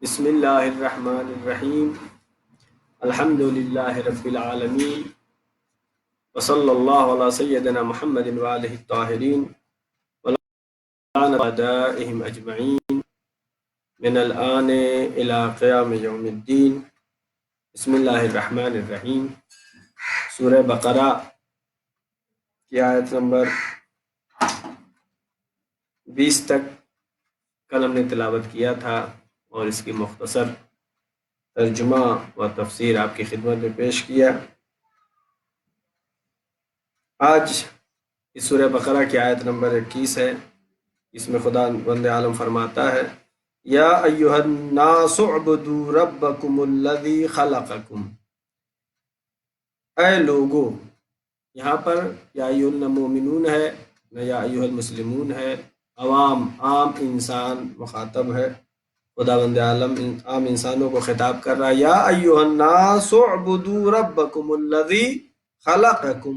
بسم اللہ الرحمن الرحیم الحمد للہ رب العالمین وصلی اللہ علی سیدنا محمد وآلہ الطاہرین ولعنت اعدائہم اجمعین من الآن الى قیام یوم الدین۔ بسم اللہ الرحمن الرحیم۔ سورہ بقرہ کی آیت نمبر 20 تک کل ہم نے تلاوت کیا تھا اور اس کی مختصر ترجمہ و تفسیر آپ کی خدمت میں پیش کیا۔ آج اس سورہ بقرہ کی آیت نمبر 21 ہے۔ اس میں خدا بند عالم فرماتا ہے یا ایھا الناس اعبدوا ربکم الذی خلقکم، اے لوگو، یہاں پر یا ایھا المؤمنون ہے نہ یا ایھا المسلمون ہے، عوام عام انسان مخاطب ہے، خدا بند عالم عام انسانوں کو خطاب کر رہا ہے یا ایھا الناس اعبدوا ربکم الذی خلقکم،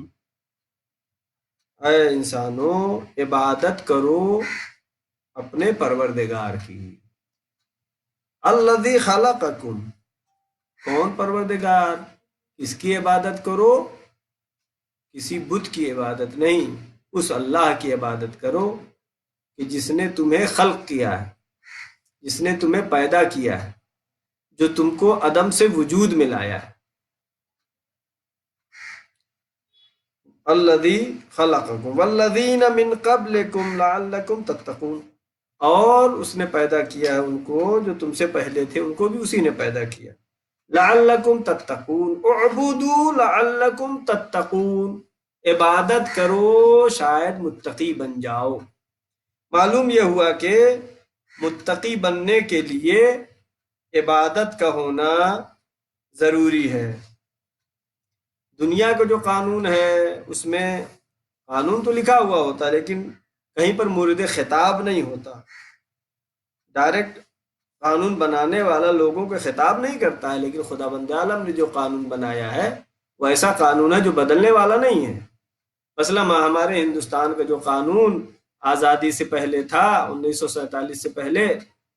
اے انسانوں عبادت کرو اپنے پروردگار کی۔ الذی خلقکم، کون پروردگار؟ اس کی عبادت کرو، کسی بت کی عبادت نہیں، اس اللہ کی عبادت کرو کہ جس نے تمہیں خلق کیا ہے، جس نے تمہیں پیدا کیا ہے، جو تم کو عدم سے وجود میں لایا ہے۔ الذی خلقکم والذین من قبلکم لعلکم تتقون، اور اس نے پیدا کیا ہے ان کو جو تم سے پہلے تھے، ان کو بھی اسی نے پیدا کیا۔ لعلکم تتقون، اعبدوا لعلکم تتقون، عبادت کرو شاید متقی بن جاؤ۔ معلوم یہ ہوا کہ متقی بننے کے لیے عبادت کا ہونا ضروری ہے۔ دنیا کا جو قانون ہے اس میں قانون تو لکھا ہوا ہوتا ہے لیکن کہیں پر مورد خطاب نہیں ہوتا۔ ڈائریکٹ قانون بنانے والا لوگوں کو خطاب نہیں کرتا ہے، لیکن خدا بند عالم نے جو قانون بنایا ہے وہ ایسا قانون ہے جو بدلنے والا نہیں ہے۔ مثلا ہمارے ہندوستان کا جو قانون آزادی سے پہلے تھا، 1947 سے پہلے،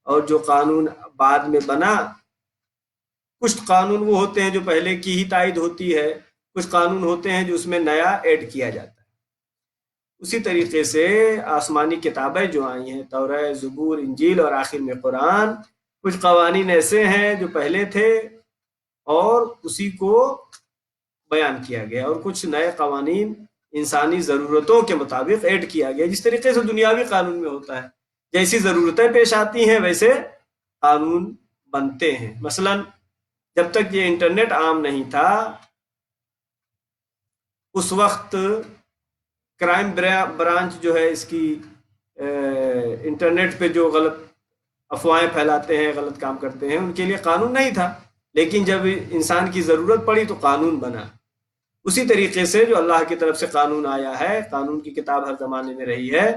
اور جو قانون بعد میں بنا، کچھ قانون وہ ہوتے ہیں جو پہلے کی ہی تائید ہوتی ہے، کچھ قانون ہوتے ہیں جو اس میں نیا ایڈ کیا جاتا ہے۔ اسی طریقے سے آسمانی کتابیں جو آئی ہیں، تورات، زبور، انجیل اور آخر میں قرآن، کچھ قوانین ایسے ہیں جو پہلے تھے اور اسی کو بیان کیا گیا، اور کچھ نئے قوانین انسانی ضرورتوں کے مطابق ایڈ کیا گیا، جس طریقے سے دنیاوی قانون میں ہوتا ہے، جیسی ضرورتیں پیش آتی ہیں ویسے قانون بنتے ہیں۔ مثلا جب تک یہ انٹرنیٹ عام نہیں تھا اس وقت کرائم برانچ جو ہے اس کی انٹرنیٹ پہ جو غلط افواہیں پھیلاتے ہیں، غلط کام کرتے ہیں، ان کے لیے قانون نہیں تھا، لیکن جب انسان کی ضرورت پڑی تو قانون بنا۔ اسی طریقے سے جو اللہ کی طرف سے قانون آیا ہے، قانون کی کتاب ہر زمانے میں رہی ہے،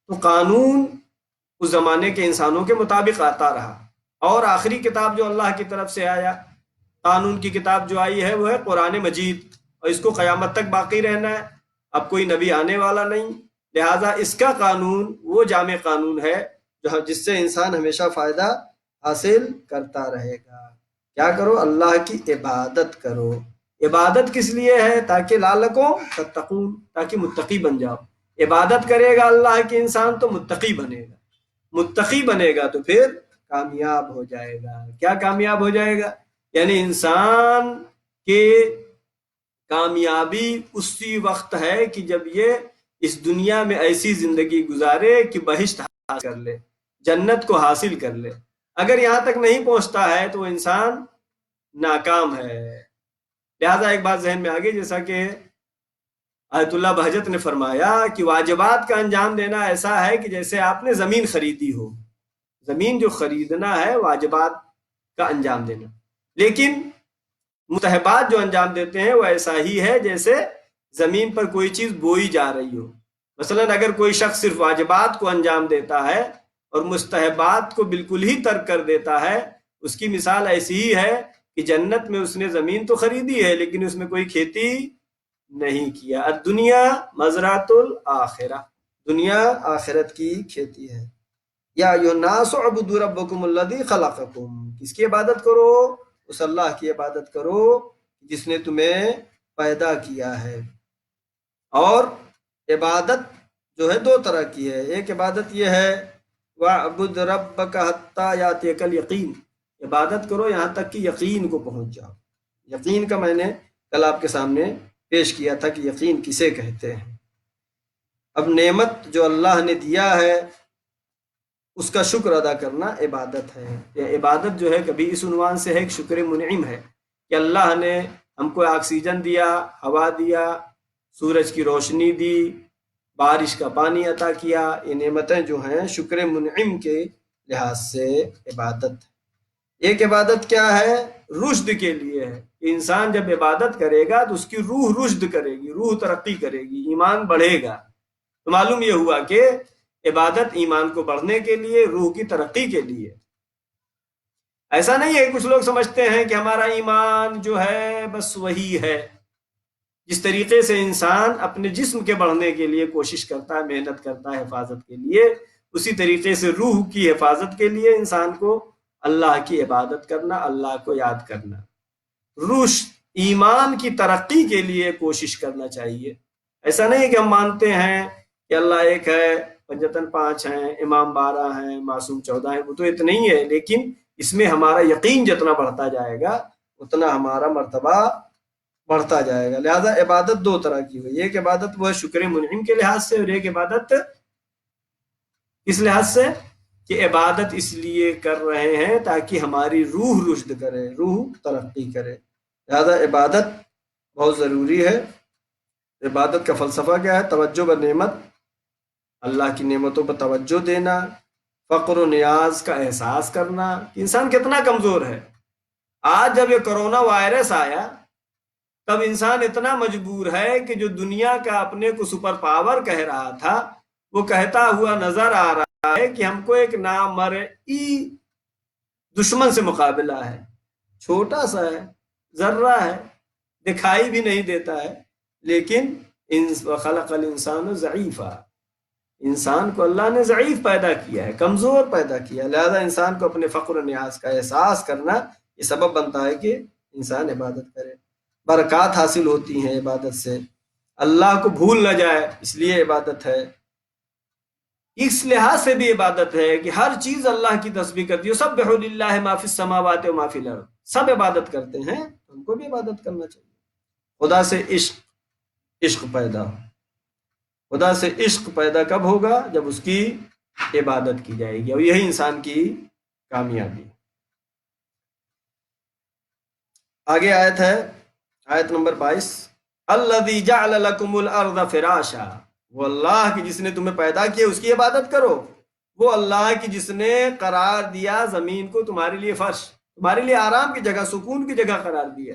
تو قانون اس زمانے کے انسانوں کے مطابق آتا رہا، اور آخری کتاب جو اللہ کی طرف سے آیا، قانون کی کتاب جو آئی ہے وہ ہے قرآن مجید، اور اس کو قیامت تک باقی رہنا ہے، اب کوئی نبی آنے والا نہیں، لہٰذا اس کا قانون وہ جامع قانون ہے جس سے انسان ہمیشہ فائدہ حاصل کرتا رہے گا۔ کیا کرو؟ اللہ کی عبادت کرو۔ عبادت کس لیے ہے؟ تاکہ لعلکم تتقون، تاکہ متقی بن جاؤ۔ عبادت کرے گا اللہ کی انسان تو متقی بنے گا، متقی بنے گا تو پھر کامیاب ہو جائے گا۔ کیا کامیاب ہو جائے گا؟ یعنی انسان کے کامیابی اسی وقت ہے کہ جب یہ اس دنیا میں ایسی زندگی گزارے کہ بہشت حاصل کر لے، جنت کو حاصل کر لے۔ اگر یہاں تک نہیں پہنچتا ہے تو انسان ناکام ہے۔ لہذا ایک بات ذہن میں آ گئی، جیسا کہ آیت اللہ بہجت نے فرمایا کہ واجبات کا انجام دینا ایسا ہے کہ جیسے آپ نے زمین خریدی ہو۔ زمین جو خریدنا ہے واجبات کا انجام دینا، لیکن مستحبات جو انجام دیتے ہیں وہ ایسا ہی ہے جیسے زمین پر کوئی چیز بوئی جا رہی ہو۔ مثلا اگر کوئی شخص صرف واجبات کو انجام دیتا ہے اور مستحبات کو بالکل ہی ترک کر دیتا ہے، اس کی مثال ایسی ہی ہے کہ جنت میں اس نے زمین تو خریدی ہے لیکن اس میں کوئی کھیتی نہیں کیا۔ الدنیا مزرعۃ الآخرہ، دنیا آخرت کی کھیتی ہے۔ یا ایھا الناس اعبدوا ربکم الذی خلقکم، کس کی عبادت کرو؟ اس اللہ کی عبادت کرو جس نے تمہیں پیدا کیا ہے۔ اور عبادت جو ہے دو طرح کی ہے، ایک عبادت یہ ہے وَاعْبُدْ رَبَّكَ حَتَّى يَأْتِيَكَ الْيَقِينُ، عبادت کرو یہاں تک کہ یقین کو پہنچ جاؤ۔ یقین کا میں نے کل آپ کے سامنے پیش کیا تھا کہ یقین کسے کہتے ہیں۔ اب نعمت جو اللہ نے دیا ہے اس کا شکر ادا کرنا عبادت ہے۔ یہ عبادت جو ہے کبھی اس عنوان سے ہے کہ شکر منعم ہے کہ اللہ نے ہم کو آکسیجن دیا، ہوا دیا، سورج کی روشنی دی، بارش کا پانی عطا کیا۔ یہ نعمتیں جو ہیں شکر منعم کے لحاظ سے عبادت ہے۔ ایک عبادت کیا ہے؟ رشد کے لیے ہے۔ انسان جب عبادت کرے گا تو اس کی روح رشد کرے گی، روح ترقی کرے گی، ایمان بڑھے گا۔ تو معلوم یہ ہوا کہ عبادت ایمان کو بڑھنے کے لیے، روح کی ترقی کے لیے۔ ایسا نہیں ہے، کچھ لوگ سمجھتے ہیں کہ ہمارا ایمان جو ہے بس وہی ہے۔ جس طریقے سے انسان اپنے جسم کے بڑھنے کے لیے کوشش کرتا ہے، محنت کرتا ہے حفاظت کے لیے، اسی طریقے سے روح کی حفاظت کے لیے انسان کو اللہ کی عبادت کرنا، اللہ کو یاد کرنا، رشد ایمان کی ترقی کے لیے کوشش کرنا چاہیے۔ ایسا نہیں کہ ہم مانتے ہیں کہ اللہ ایک ہے، پنجتن 5 ہیں، امام 12 ہیں، معصوم 14 ہیں، وہ تو اتنے ہی ہے، لیکن اس میں ہمارا یقین جتنا بڑھتا جائے گا اتنا ہمارا مرتبہ بڑھتا جائے گا۔ لہذا عبادت دو طرح کی ہوئی، ایک عبادت وہ ہے شکر منعم کے لحاظ سے، اور ایک عبادت اس لحاظ سے کہ عبادت اس لیے کر رہے ہیں تاکہ ہماری روح رشد کرے، روح ترقی کرے۔ لہذا عبادت بہت ضروری ہے۔ عبادت کا فلسفہ کیا ہے؟ توجہ بر نعمت، اللہ کی نعمتوں پر توجہ دینا، فقر و نیاز کا احساس کرنا کہ انسان کتنا کمزور ہے۔ آج جب یہ کرونا وائرس آیا تب انسان اتنا مجبور ہے کہ جو دنیا کا اپنے کو سپر پاور کہہ رہا تھا وہ کہتا ہوا نظر آ رہا ہے کہ ہم کو ایک نامرئی دشمن سے مقابلہ ہے، چھوٹا سا ہے، ذرہ ہے، دکھائی بھی نہیں دیتا ہے، لیکن خلق الانسان ضعیفا، انسان کو اللہ نے ضعیف پیدا کیا ہے، کمزور پیدا کیا۔ لہذا انسان کو اپنے فقر و نیاز کا احساس کرنا یہ سبب بنتا ہے کہ انسان عبادت کرے۔ برکات حاصل ہوتی ہیں عبادت سے، اللہ کو بھول نہ جائے اس لیے عبادت ہے۔ اس لحاظ سے بھی عبادت ہے کہ ہر چیز اللہ کی تسبیح کرتی ہے، سبح للہ ما فی السماوات و ما فی الارض، سب عبادت کرتے ہیں، ہم کو بھی عبادت کرنا چاہیے۔ خدا سے عشق پیدا ہو۔ خدا سے عشق پیدا کب ہوگا؟ جب اس کی عبادت کی جائے گی، اور یہی انسان کی کامیابی۔ آگے آیت ہے، آیت نمبر 22، الذی جعل لکم الارض فراشا، وہ اللہ کی جس نے تمہیں پیدا کیا اس کی عبادت کرو۔ وہ اللہ کی جس نے قرار دیا زمین کو تمہارے لیے فرش، تمہارے لیے آرام کی جگہ، سکون کی جگہ قرار دیا۔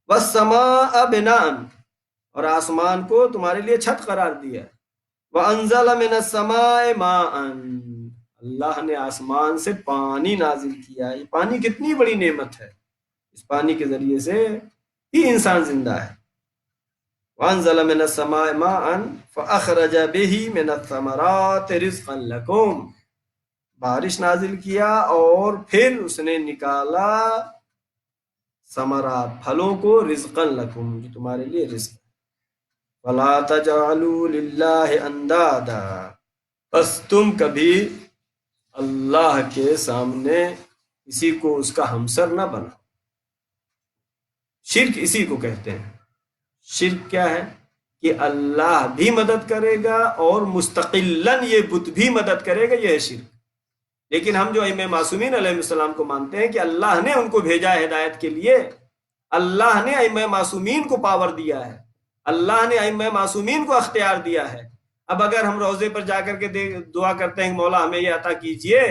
والسماء بناء، اور آسمان کو تمہارے لیے چھت قرار دیا۔ وانزل من السماء ماء، اللہ نے آسمان سے پانی نازل کیا۔ یہ پانی کتنی بڑی نعمت ہے، اس پانی کے ذریعے سے ہی انسان زندہ ہے۔ وانزل من السماء ماء فاخرج به من الثمرات رزقا لكم، بارش نازل کیا اور پھر اس نے نکالا ثمرات، پھلوں کو، رزقا لكم، جو تمہارے لیے رزق ہے۔ ولا تجعلوا للہ اندادا، بس تم کبھی اللہ کے سامنے کسی کو اس کا ہمسر نہ بناؤ۔ شرک اسی کو کہتے ہیں۔ شرک کیا ہے؟ کہ اللہ بھی مدد کرے گا اور مستقلاً یہ بت بھی مدد کرے گا، یہ ہے شرک۔ لیکن ہم جو ائمہ معصومین علیہ السلام کو مانتے ہیں کہ اللہ نے ان کو بھیجا ہے ہدایت کے لیے، اللہ نے ائمہ معصومین کو پاور دیا ہے، اللہ نے ائمہ معصومین کو اختیار دیا ہے۔ اب اگر ہم روضے پر جا کر کے دعا کرتے ہیں کہ مولا ہمیں یہ عطا کیجئے،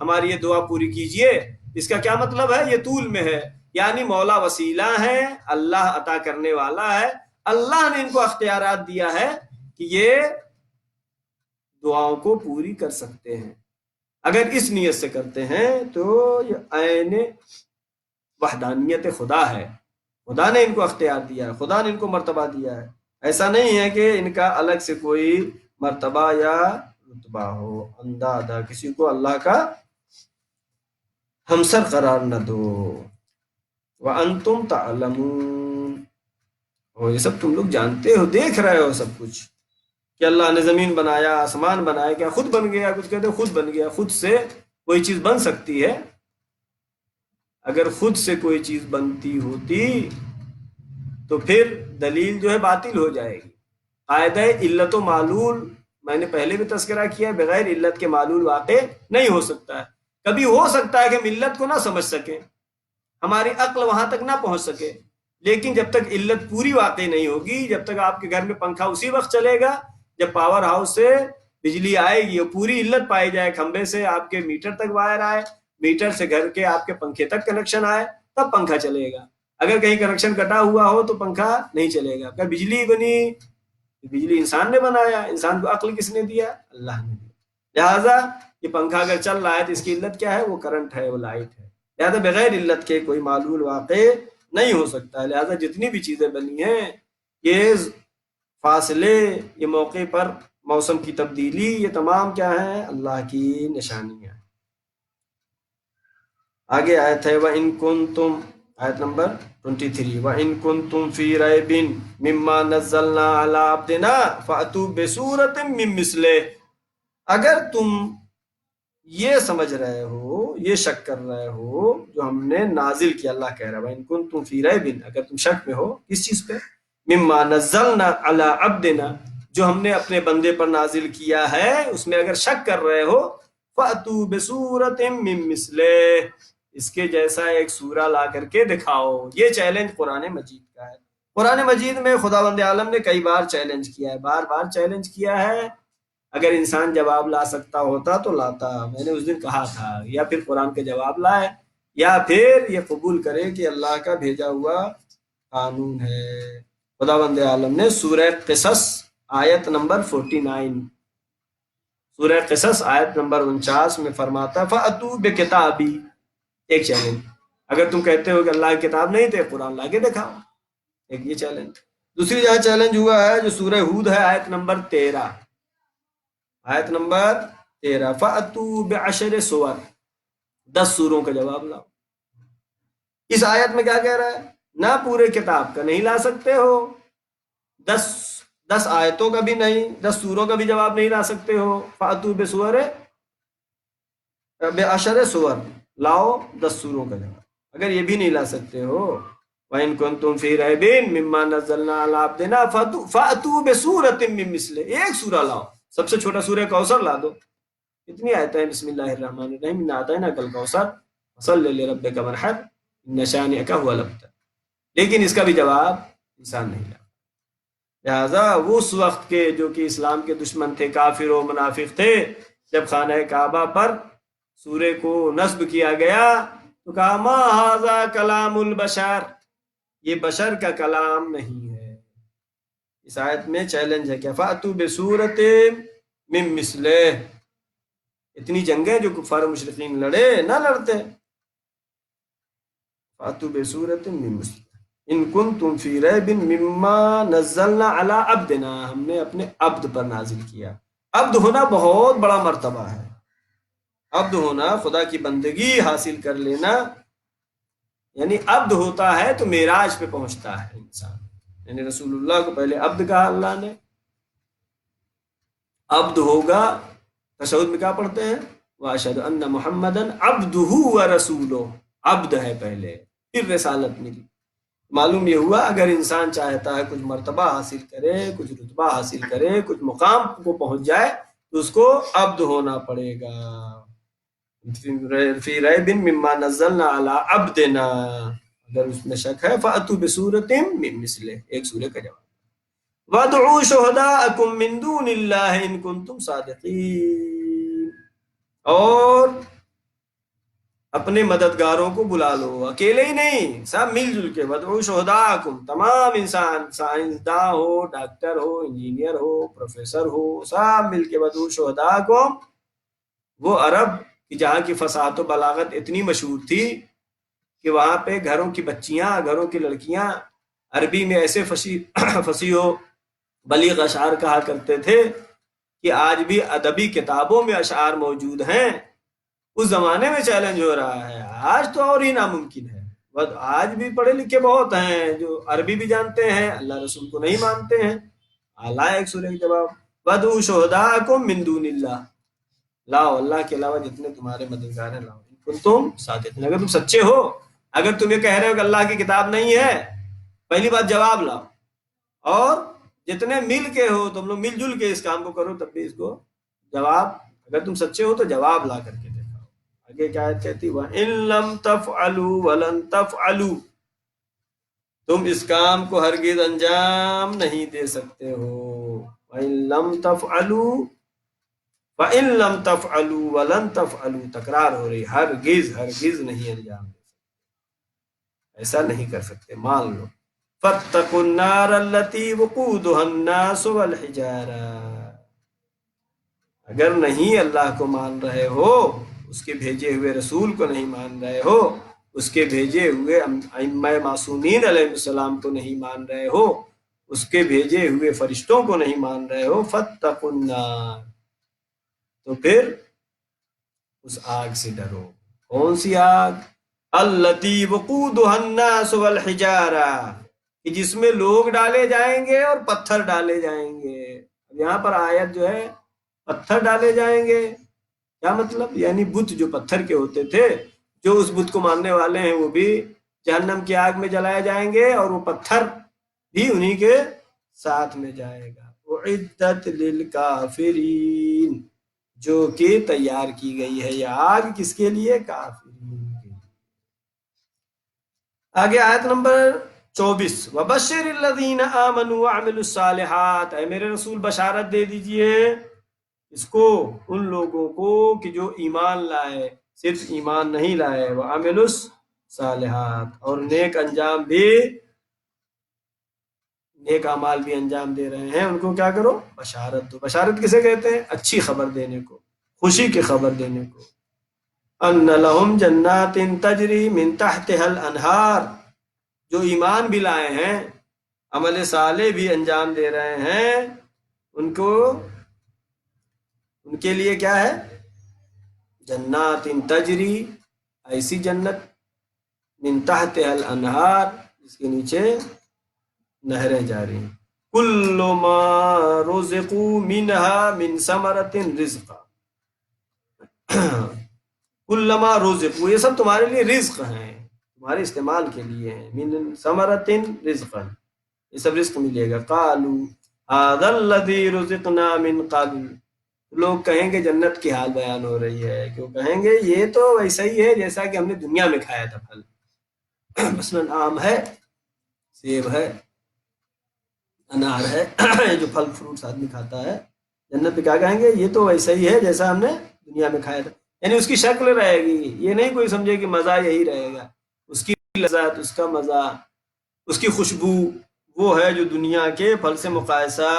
ہماری یہ دعا پوری کیجئے، اس کا کیا مطلب ہے؟ یہ طول میں ہے، یعنی مولا وسیلہ ہے، اللہ عطا کرنے والا ہے، اللہ نے ان کو اختیارات دیا ہے کہ یہ دعاؤں کو پوری کر سکتے ہیں۔ اگر اس نیت سے کرتے ہیں تو یہ عین وحدانیت خدا ہے، خدا نے ان کو اختیار دیا ہے، خدا نے ان کو مرتبہ دیا ہے۔ ایسا نہیں ہے کہ ان کا الگ سے کوئی مرتبہ یا رتبہ ہو، اندادہ، کسی کو اللہ کا ہمسر قرار نہ دو۔ وَأَنْتُمْ تَعْلَمُونَ، اور یہ سب تم لوگ جانتے ہو، دیکھ رہے ہو سب کچھ، کہ اللہ نے زمین بنایا، آسمان بنایا، کیا خود بن گیا؟ کچھ کہتے ہیں خود بن گیا۔ خود سے کوئی چیز بن سکتی ہے؟ اگر خود سے کوئی چیز بنتی ہوتی تو پھر دلیل جو ہے باطل ہو جائے گی۔ قاعدہ علت و معلول میں نے پہلے بھی تذکرہ کیا، بغیر علت کے معلول واقع نہیں ہو سکتا ہے۔ کبھی ہو سکتا ہے کہ ہم علت کو نہ سمجھ سکیں، ہماری عقل وہاں تک نہ پہنچ سکے، لیکن جب تک علت پوری واقع نہیں ہوگی، جب تک آپ کے گھر میں پنکھا اسی وقت چلے گا جب پاور ہاؤس سے بجلی آئے گی اور پوری علت پائی جائے، کھمبے سے آپ کے میٹر تک وائر آئے، میٹر سے گھر کے آپ کے پنکھے تک کنیکشن آئے، تب پنکھا چلے گا۔ اگر کہیں کنیکشن کٹا ہوا ہو تو پنکھا نہیں چلے گا۔ اگر بجلی بنی، بجلی انسان نے بنایا، انسان کو عقل کس نے دیا؟ اللہ نے دیا۔ لہٰذا یہ پنکھا اگر چل رہا ہے تو اس کی علت کیا ہے؟ وہ کرنٹ ہے، وہ لائٹ ہے۔ لہٰذا بغیر علت کے کوئی معلول واقع نہیں ہو سکتا ہے۔ لہٰذا جتنی بھی چیزیں بنی ہیں، یہ فاصلے، یہ موقع پر موسم کی تبدیلی، یہ تمام کیا ہیں؟ اللہ کی نشانیاں۔ آگے آیت ہے وَإِن كُنتُمْ، آیت نمبر 23، وَإِن كُنتُمْ فِي رَيْبٍ مِّمَّا نَزَّلْنَا عَلَىٰ عَبْدِنَا فَأْتُوا بِسُورَةٍ مِّن مِّثْلِهِ، اگر تم یہ سمجھ رہے ہو، یہ شک کر رہے ہو جو ہم نے نازل کیا، اللہ کہہ رہا ہے وَإِن كُنتُمْ فِي رَيْبٍ، اگر تم شک میں ہو کس چیز پہ؟ مِّمَّا نَزَّلْنَا عَلَىٰ عَبْدِنَا، جو ہم نے اپنے بندے پر نازل کیا ہے، اس میں اگر شک کر رہے ہو، فَأْتُوا بِسُورَةٍ مِّن مِّثْلِهِ، اس کے جیسا ایک سورہ لا کر کے دکھاؤ۔ یہ چیلنج قرآن مجید کا ہے۔ قرآن مجید میں خداوند عالم نے کئی بار چیلنج کیا ہے، بار بار چیلنج کیا ہے۔ اگر انسان جواب لا سکتا ہوتا تو لاتا، میں نے اس دن کہا تھا، یا پھر قرآن کے جواب لائے، یا پھر یہ قبول کرے کہ اللہ کا بھیجا ہوا قانون ہے۔ خداوند عالم نے سورہ قصص آیت نمبر 49، سورہ قصص آیت نمبر 49 میں فرماتا فَأْتُوا بِکِتَابِی، ایک چیلنج۔ اگر تم کہتے ہو کہ اللہ کی کتاب نہیں تے قرآن لا کے دکھاؤ، ایک یہ چیلنج۔ دوسری جہاں چیلنج ہوا ہے جو سورہ ہود ہے، آیت نمبر 13، آیت نمبر 13، فَأْتُوا بِعَشْرِ سُوَرٍ، 10 سوروں کا جواب لاؤ۔ اس آیت میں کیا کہہ رہا ہے؟ نہ پورے کتاب کا نہیں لا سکتے ہو، 10 آیتوں کا بھی نہیں، 10 سوروں کا بھی جواب نہیں لا سکتے ہو، فَأْتُوا بِعَشْرِ سُوَرٍ، لاؤ 10 سوروں کا جواب۔ اگر یہ بھی نہیں لا سکتے ہو، وَإِن كُنتُمْ فِي رَيْبٍ مِّمَّا نَزَّلْنَا عَلَىٰ عَبْدِنَا فَأْتُوا بِسُورَةٍ مِّن مِّثْلِهِ، ایک سورہ لاؤ، سب سے چھوٹا سورہ کوثر لا دو۔ کتنی آیتیں ہیں؟ بسم اللہ الرحمن الرحیم، اِنَّا أَعْطَيْنَاكَ الْكَوْثَرَ فَصَلِّ لِرَبِّكَ وَانْحَرْ إِنَّ شَانِئَكَ هُوَ الْأَبْتَرُ، لیکن اس کا بھی جواب انسان نہیں لا۔ لہٰذا اس وقت کے جو کہ اسلام کے دشمن تھے، کافر و منافق تھے، جب خانہ کعبہ پر سورے کو نصب کیا گیا تو کہا ما ھذا کلام البشر، یہ بشر کا کلام نہیں ہے۔ اس آیت میں چیلنج ہے کہ فَأْتُوا بِسُورَةٍ مِّن مِّثْلِهِ، اتنی جنگیں جو کفار و مشرکین لڑے، نہ لڑتے۔ فَأْتُوا بِسُورَةٍ مِّن مِّثْلِهِ ان کنتم فی ریب مما نزلنا علی عبدنا، ہم نے اپنے عبد پر نازل کیا۔ عبد ہونا بہت بڑا مرتبہ ہے۔ عبد ہونا، خدا کی بندگی حاصل کر لینا، یعنی عبد ہوتا ہے تو معراج پہ پہنچتا ہے انسان۔ یعنی رسول اللہ کو پہلے عبد کہا اللہ نے، عبد ہوگا، تشہد میں کیا پڑھتے ہیں؟ وَأَشْهَدُ أَنَّ مُحَمَّدًا عَبْدُهُ وَرَسُولُهُ، عبد ہے پہلے، پھر رسالت ملی۔ معلوم یہ ہوا اگر انسان چاہتا ہے کچھ مرتبہ حاصل کرے، کچھ رتبہ حاصل کرے، کچھ مقام کو پہنچ جائے تو اس کو عبد ہونا پڑے گا۔ فی ریب مما نزلنا علی عبدنا، اگر اس میں شک ہے فأتوا بسورۃ من مثلہ، ایک سورہ کا جواب۔ وادعوا شہداءکم من دون اللہ ان کنتم صادقین، اور اپنے مددگاروں کو بلا لو، اکیلے ہی نہیں، سب مل جل کے۔ وادعوا شہداءکم، تمام انسان، سائنسداں ہو، ڈاکٹر ہو، انجینئر ہو، پروفیسر ہو، سب مل کے وادعوا شہداءکم۔ وہ عرب کہ جہاں کی فصاحت و بلاغت اتنی مشہور تھی کہ وہاں پہ گھروں کی بچیاں، گھروں کی لڑکیاں عربی میں ایسے فصیح و بلیغ اشعار کہا کرتے تھے کہ آج بھی ادبی کتابوں میں اشعار موجود ہیں، اس زمانے میں چیلنج ہو رہا ہے، آج تو اور ہی ناممکن ہے۔ آج بھی پڑھے لکھے بہت ہیں جو عربی بھی جانتے ہیں، اللہ رسول کو نہیں مانتے ہیں۔ اللہ ایک سورہ کا جواب، وَدْعُوا شُهَدَاءَكُم مِّن دُونِ اللَّهِ، لاؤ اللہ کے علاوہ جتنے تمہارے مددگار ہیں لاؤ، تم صادقین، اگر تم سچے ہو، اگر تم یہ کہہ رہے ہو کہ اللہ کی کتاب نہیں ہے، پہلی بات جواب لاؤ، اور جتنے مل کے ہو تم لوگ مل جل کے اس کام کو کرو، تب بھی اس کو جواب، اگر تم سچے ہو تو جواب لا کر کے دکھاؤ۔ آگے کیا آیت کہتی، وَإِن لَّمْ تَفْعَلُوا وَلَن تَفْعَلُوا، تم اس کام کو ہرگز انجام نہیں دے سکتے ہو۔ وَإِن لَّمْ تَفْعَلُوا وَإِن لَّمْ تَفْعَلُوا وَلَن تَفْعَلُوا، تکرار ہو رہی، ہرگز ہرگز نہیں انجام دے سکتے، ایسا نہیں کر سکتے، مان لو۔ فَاتَّقُوا النَّارَ الَّتِي وَقُودُهَا النَّاسُ وَالْحِجَارَةُ، اگر نہیں اللہ کو مان رہے ہو، اس کے بھیجے ہوئے رسول کو نہیں مان رہے ہو، اس کے بھیجے ہوئے ائمہ معصومین علیہ السلام کو نہیں مان رہے ہو، اس کے بھیجے ہوئے فرشتوں کو نہیں مان رہے ہو، فَاتَّقُوا النَّارَ، تو پھر اس آگ سے ڈرو۔ کون سی آگ؟ التی وقودها الناس والحجارہ، کہ جس میں لوگ ڈالے جائیں گے اور پتھر ڈالے جائیں گے۔ یہاں پر آیت جو ہے پتھر ڈالے جائیں گے، کیا مطلب؟ یعنی بت جو پتھر کے ہوتے تھے، جو اس بت کو ماننے والے ہیں وہ بھی جہنم کی آگ میں جلائے جائیں گے، اور وہ پتھر بھی انہی کے ساتھ میں جائے گا۔ اعدت للکافرین، جو کہ تیار کی گئی ہے یہ آگ، کس کے لیے؟ کافرین کے لیے۔ آگے آیت نمبر 24، وَبَشِّرِ الَّذِينَ آمَنُوا وَعَمِلُوا الصَّالِحَاتِ، اے میرے رسول بشارت دے دیجئے اس کو، ان لوگوں کو کہ جو ایمان لائے، صرف ایمان نہیں لائے، وَعَمِلُوا الصَّالِحَاتِ، اور نیک انجام بھی، نیک اعمال بھی انجام دے رہے ہیں، ان کو کیا کرو؟ بشارت دو۔ بشارت کسے کہتے ہیں؟ اچھی خبر دینے کو، خوشی کی خبر دینے کو۔ ان لہم جنات تجری من تحتها الانہار، جو ایمان بھی لائے ہیں، عمل صالح بھی انجام دے رہے ہیں، ان کو، ان کے لیے کیا ہے؟ جنات تجری، ایسی جنت، من تحتها الانہار، جس کے نیچے نہریں جاری ہیں، کل ما رزقوا منها من ثمرۃ رزقا، کلما رزقوا، یہ سب تمہارے لیے رزق ہیں، تمہارے استعمال کے لیے ہیں، من ثمرۃ رزقا، یہ سب رزق ملے گا۔ قالوا هذا الذی رزقنا من قبل، لوگ کہیں گے، جنت کی حال بیان ہو رہی ہے، کیوں کہیں گے؟ یہ تو ویسا ہی ہے جیسا کہ ہم نے دنیا میں کھایا تھا پھل، مثلا آم ہے، سیب ہے، انار ہے، جو پھل فروٹس آدمی کھاتا ہے، جنت میں کیا کہیں گے؟ یہ تو ویسا ہی ہے جیسا ہم نے دنیا میں کھایا تھا، یعنی اس کی شکل رہے گی، یہ نہیں کوئی سمجھے کہ مزہ یہی رہے گا، اس کی لذت، اس کا مزہ، اس کی خوشبو وہ ہے جو دنیا کے پھل سے مقایسہ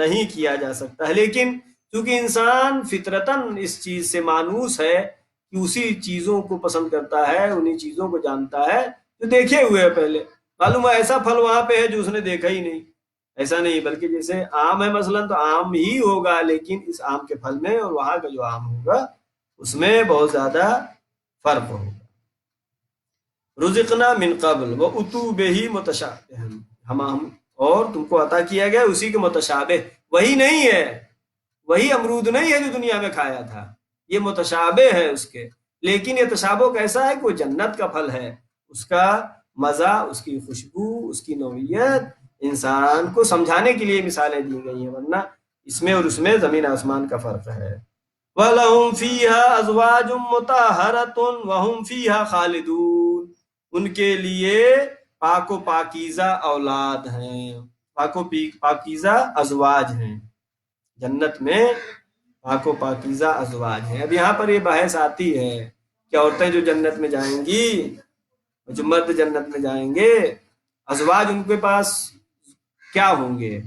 نہیں کیا جا سکتا ہے۔ لیکن چونکہ انسان فطرتاً اس چیز سے مانوس ہے کہ اسی چیزوں کو پسند کرتا ہے، انہی چیزوں کو جانتا ہے جو دیکھے ہوئے ہے پہلے، معلوم ہے ایسا پھل وہاں پہ ہے جو اس نے دیکھا ہی نہیں، ایسا نہیں، بلکہ جیسے آم ہے مثلا تو آم ہی ہوگا، لیکن اس آم کے پھل میں اور وہاں کا جو آم ہوگا اس میں بہت زیادہ فرق ہوگا۔ رزقنا من قبل واتوا به متشابہ، ہم اور تم کو عطا کیا گیا اسی کے متشابہ، وہی نہیں ہے، وہی امرود نہیں ہے جو دنیا میں کھایا تھا، یہ متشابہ ہے اس کے، لیکن یہ تشابہ کیسا ہے کہ وہ جنت کا پھل ہے، اس کا مزہ، اس کی خوشبو، اس کی نوعیت انسان کو سمجھانے کے لیے مثالیں دی گئی ہیں، ورنہ اس میں اور اس میں زمین آسمان کا فرق ہے۔ وَلَهُمْ فِيهَا أَزْوَاجٌ مُطَهَّرَةٌ وَهُمْ فِيهَا خَالِدُونَ، ان کے لیے پاک و پاکیزہ اولاد ہیں، پاک و پاکیزہ ازواج ہیں، جنت میں پاک و پاکیزہ ازواج ہیں۔ اب یہاں پر یہ بحث آتی ہے کہ عورتیں جو جنت میں جائیں گی، جو مرد جنت میں جائیں گے، ازواج ان کے پاس کیا ہوں گے؟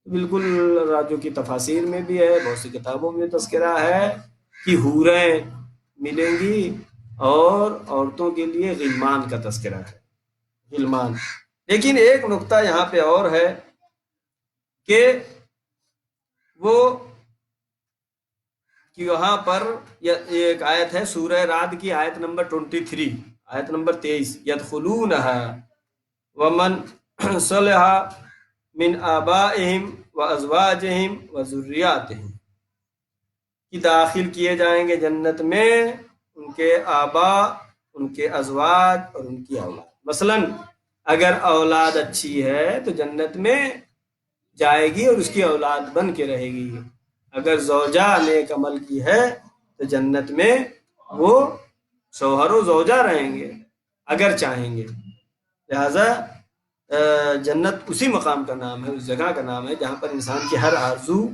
بالکل راجوں کی تفاسیر میں بھی ہے، بہت سی کتابوں میں تذکرہ ہے کہ حوریں ملیں گی، اور عورتوں کے لیے غلمان کا تذکرہ ہے، غلمان۔ لیکن ایک نقطہ یہاں پہ اور ہے کہ وہ کہ وہاں پر یہ ایک آیت ہے سورہ رعد کی آیت نمبر 23، آیت نمبر 23، یدخلونہا ومن صلح من آبائہم و ازواجہم و ذریاتہم، کہ داخل کیے جائیں گے جنت میں ان کے آبا، ان کے ازواج اور ان کی اولاد۔ مثلا اگر اولاد اچھی ہے تو جنت میں جائے گی اور اس کی اولاد بن کے رہے گی، اگر زوجہ نیک عمل کی ہے تو جنت میں وہ شوہر و زوجہ رہیں گے اگر چاہیں گے۔ لہذا جنت اسی مقام کا نام ہے، اس جگہ کا نام ہے جہاں پر انسان کی ہر آرزو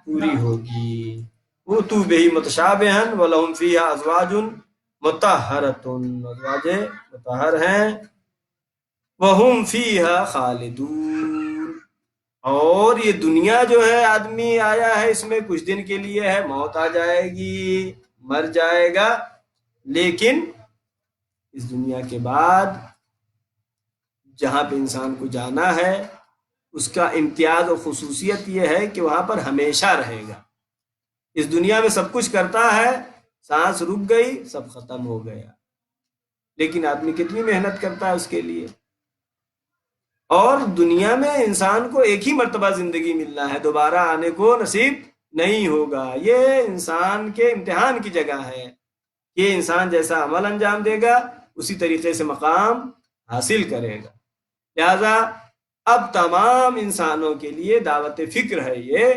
پوری ہوگی۔ اوتوا بہ متشابہا ولہم فیہا ازواج مطہرۃ، ازواج مطہر ہیں، وہم فیہا خالدون۔ اور یہ دنیا جو ہے آدمی آیا ہے اس میں کچھ دن کے لیے ہے، موت آ جائے گی، مر جائے گا، لیکن اس دنیا کے بعد جہاں پہ انسان کو جانا ہے اس کا امتیاز اور خصوصیت یہ ہے کہ وہاں پر ہمیشہ رہے گا۔ اس دنیا میں سب کچھ کرتا ہے، سانس رک گئی سب ختم ہو گیا، لیکن آدمی کتنی محنت کرتا ہے اس کے لیے۔ اور دنیا میں انسان کو ایک ہی مرتبہ زندگی ملنا ہے، دوبارہ آنے کو نصیب نہیں ہوگا۔ یہ انسان کے امتحان کی جگہ ہے، یہ انسان جیسا عمل انجام دے گا اسی طریقے سے مقام حاصل کرے گا۔ لہذا اب تمام انسانوں کے لیے دعوت فکر ہے یہ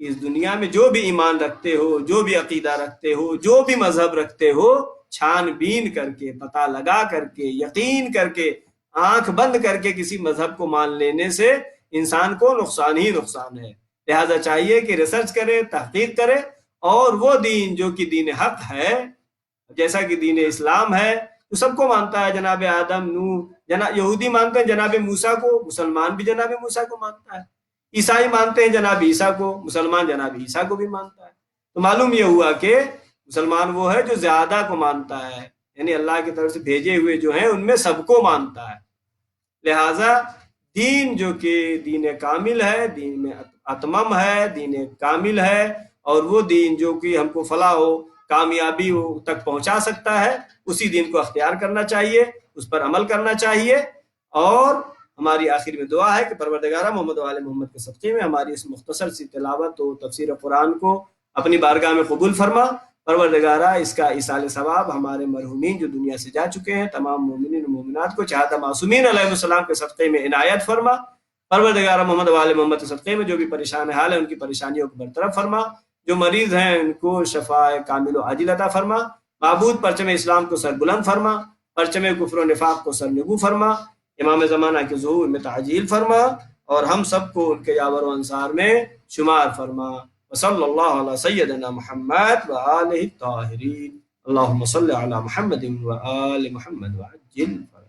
کہ اس دنیا میں جو بھی ایمان رکھتے ہو، جو بھی عقیدہ رکھتے ہو، جو بھی مذہب رکھتے ہو، چھان بین کر کے، پتہ لگا کر کے، یقین کر کے، آنکھ بند کر کے کسی مذہب کو مان لینے سے انسان کو نقصان ہی نقصان ہے۔ لہذا چاہیے کہ ریسرچ کرے، تحقیق کرے، اور وہ دین جو کہ دین حق ہے، جیسا کہ دین اسلام ہے، تو سب کو مانتا ہے، جناب آدم، نوح، یہودی مانتے ہیں جناب موسیٰ کو، مسلمان بھی جناب موسیٰ کو مانتا ہے، عیسائی مانتے ہیں جناب عیسیٰ کو، مسلمان جناب عیسیٰ کو بھی مانتا ہے۔ تو معلوم یہ ہوا کہ مسلمان وہ ہے جو زیادہ کو مانتا ہے، یعنی اللہ کی طرف سے بھیجے ہوئے جو ہیں ان میں سب کو مانتا ہے۔ لہٰذا دین جو کہ دین کامل ہے، دین میں اتمم ہے، دین کامل ہے، اور وہ دین جو کہ ہم کو فلاح و کامیابی تک پہنچا سکتا ہے، اسی دین کو اختیار کرنا چاہیے، اس پر عمل کرنا چاہیے۔ اور ہماری آخر میں دعا ہے کہ پروردگارہ محمد و آل محمد کے صدقے میں ہماری اس مختصر سی تلاوت و تفسیر قرآن کو اپنی بارگاہ میں قبول فرما۔ پروردگارہ اس کا ایصال ثواب ہمارے مرحومین جو دنیا سے جا چکے ہیں تمام مومنین و مومنات کو، چاہتا معصومین علیہ السلام کے صدقے میں عنایت فرما۔ پروردگارہ محمد و آل محمد کے صدقے میں جو بھی پریشان حال ہے ان کی پریشانیوں کو برطرف فرما، جو مریض ہیں ان کو شفاء کامل و عاجل عطا فرما۔ معبود پرچم اسلام کو سر بلند فرما، پرچم کفر و نفاق کو سر نگو فرما، امام زمانہ کے ظہور میں تعجیل فرما، اور ہم سب کو ان کے یاور و انصار میں شمار فرما۔ وصلی اللہ علی سیدنا محمد وآلہ الطاہرین، اللہم صلی علی محمد وآل محمد وعجل فرما۔